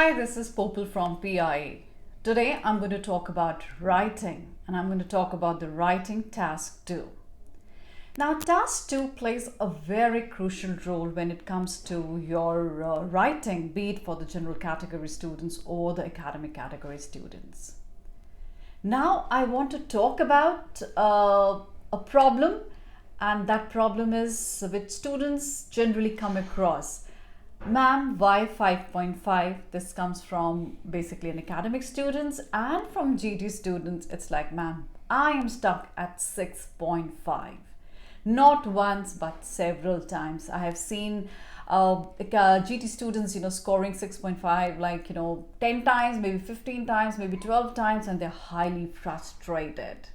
Hi, this is Popel from PIE. Today I'm going to talk about writing and I'm going to talk about the writing task 2. Now, task 2 plays a very crucial role when it comes to your writing, be it for the general category students or the academic category students. Now, I want to talk about a problem, and that problem is which students generally come across. Ma'am, why 5.5? This comes from basically an academic students, and from GT students it's like, ma'am, I am stuck at 6.5. Not once but several times. I have seen GT students scoring 6.5 like 10 times, maybe 15 times, maybe 12 times, and they're highly frustrated.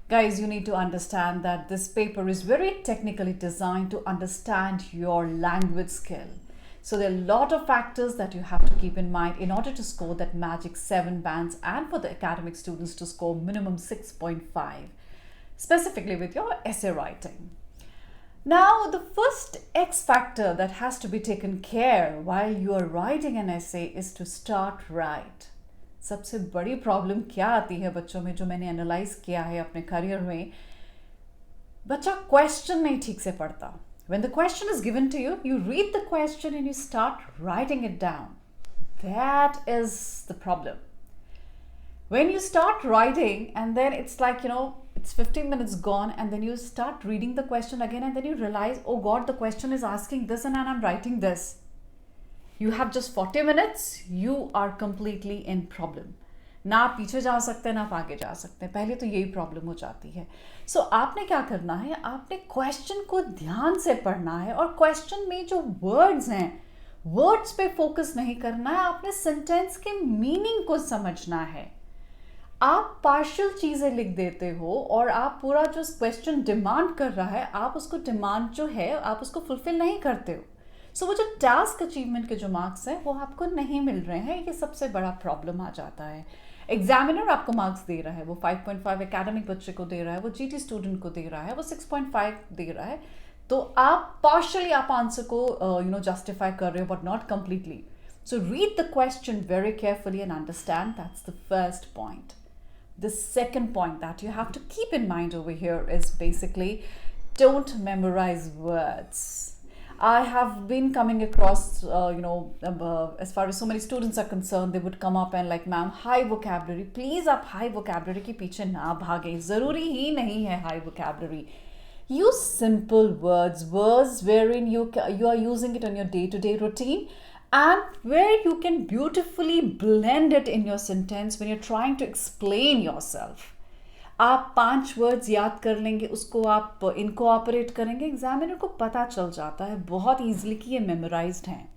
Guys, you need to understand that this paper is very technically designed to understand your language skill. So there are a lot of factors that you have to keep in mind in order to score that magic 7 bands, and for the academic students to score minimum 6.5, specifically with your essay writing. Now, the first X factor that has to be taken care while you are writing an essay is to start right. सबसे बड़ी problem क्या आती है बच्चों में, जो मैंने analyse किया है अपने करियर में, बच्चा क्वेश्चन नहीं ठीक से पढ़ता. When the question is given to you, you read the question and you start writing it down. That is the problem. When you start writing and then it's like, it's 15 minutes gone, and then you start reading the question again, and then you realize, oh God, the question is asking this and I'm writing this. You have just 40 minutes, you are completely in problem. ना आप पीछे जा सकते हैं ना आप आगे जा सकते हैं. पहले तो यही प्रॉब्लम हो जाती है. सो आपने क्या करना है, आपने क्वेश्चन को ध्यान से पढ़ना है, और क्वेश्चन में जो वर्ड्स हैं, वर्ड्स पे फोकस नहीं करना है, आपने सेंटेंस के मीनिंग को समझना है. आप पार्शियल चीज़ें लिख देते हो और आप पूरा जो क्वेश्चन डिमांड कर रहा है, आप उसको डिमांड जो है आप उसको फुलफिल नहीं करते हो. सो वो जो टास्क अचीवमेंट के जो मार्क्स हैं वो आपको नहीं मिल रहे हैं. ये सबसे बड़ा प्रॉब्लम आ जाता है. एग्जामिनर आपको मार्क्स दे रहा है, वो 5.5 एकेडमिक बच्चे को दे रहा है, वो जीटी स्टूडेंट को दे रहा है, वो 6.5 दे रहा है, तो आप पार्शली आप आंसर को जस्टिफाई कर रहे हो, but not completely. So read the question very carefully and understand. That's the first point. The second point that you have to keep in mind over here is basically don't memorize words. I have been coming across, as far as so many students are concerned, they would come up and like, ma'am, high vocabulary. Please, आप high vocabulary के पीछे ना भागें. ज़रूरी ही नहीं है high vocabulary. Use simple words wherein you are using it on your day-to-day routine, and where you can beautifully blend it in your sentence when you're trying to explain yourself. आप 5 words याद कर लेंगे, उसको आप इनकोऑपरेट करेंगे, examiner को पता चल जाता है बहुत ईजिली कि ये मेमोराइज्ड हैं.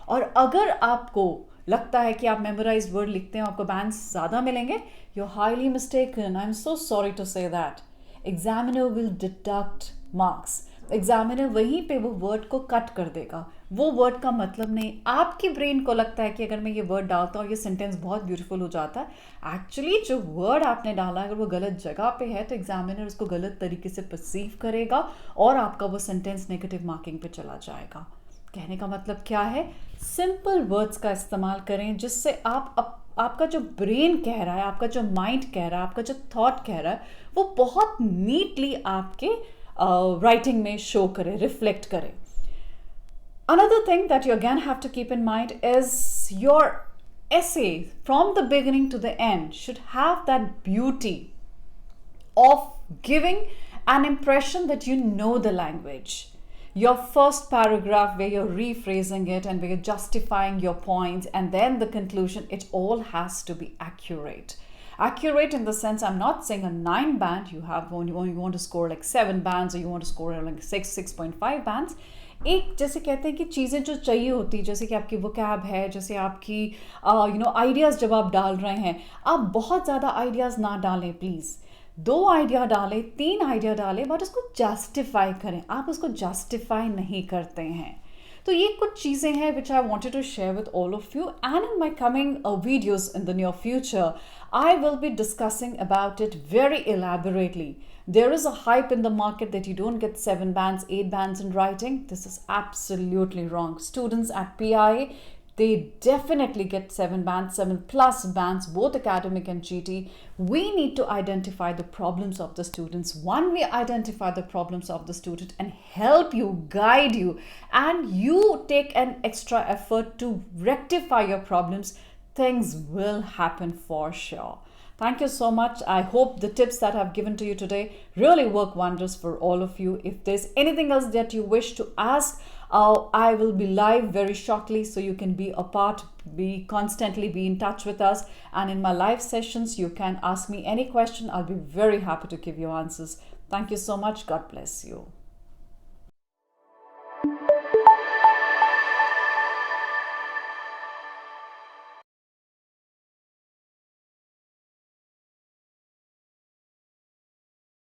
और अगर आपको लगता है कि आप मेमोराइज्ड वर्ड लिखते हैं, आपको बैंड्स ज़्यादा मिलेंगे, you are highly mistaken. I am so sorry to say that. Examiner will deduct marks. Examiner वहीं पे वो वर्ड को कट कर देगा. वो वर्ड का मतलब नहीं. आपकी ब्रेन को लगता है कि अगर मैं ये वर्ड डालता हूँ ये सेंटेंस बहुत ब्यूटीफुल हो जाता है. एक्चुअली जो वर्ड आपने डाला अगर वो गलत जगह पे है तो एग्जामिनर उसको गलत तरीके से परसीव करेगा और आपका वो सेंटेंस नेगेटिव मार्किंग पे चला जाएगा. कहने का मतलब क्या है, सिंपल वर्ड्स का इस्तेमाल करें जिससे आपका जो ब्रेन कह रहा है, आपका जो माइंड कह रहा है, आपका जो थॉट कह रहा है, वो बहुत नीटली आपके राइटिंग में शो करे, रिफ्लेक्ट करे. Another thing that you again have to keep in mind is your essay from the beginning to the end should have that beauty of giving an impression that you know the language. Your first paragraph where you're rephrasing it and where you're justifying your points, and then the conclusion, it all has to be accurate. Accurate in the sense, I'm not saying a 9 band, you want to score like 7 bands, or you want to score like 6.5 bands. एक जैसे कहते हैं कि चीज़ें जो चाहिए होती है, जैसे कि आपकी वोकैब है, जैसे आपकी आइडियाज़ जब आप डाल रहे हैं, आप बहुत ज़्यादा आइडियाज़ ना डालें प्लीज़. 2 आइडिया डालें, 3 आइडिया डालें, बट उसको जस्टिफाई करें. आप उसको जस्टिफाई नहीं करते हैं. तो ये कुछ चीज़ें हैं which I wanted to share with all of you, and in my coming videos in the near future I will be discussing about it very elaborately. There is a hype in the market that you don't get 7 bands, 8 bands in writing. This is absolutely wrong. Students at PI, they definitely get 7 bands, 7 plus bands, both academic and GT. We need to identify the problems of the students. One, we identify the problems of the student and help you, guide you, and you take an extra effort to rectify your problems. Things will happen for sure. Thank you so much. I hope the tips that I've given to you today really work wonders for all of you. If there's anything else that you wish to ask, I will be live very shortly, so you can be a part, constantly be in touch with us. And in my live sessions, you can ask me any question. I'll be very happy to give you answers. Thank you so much. God bless you.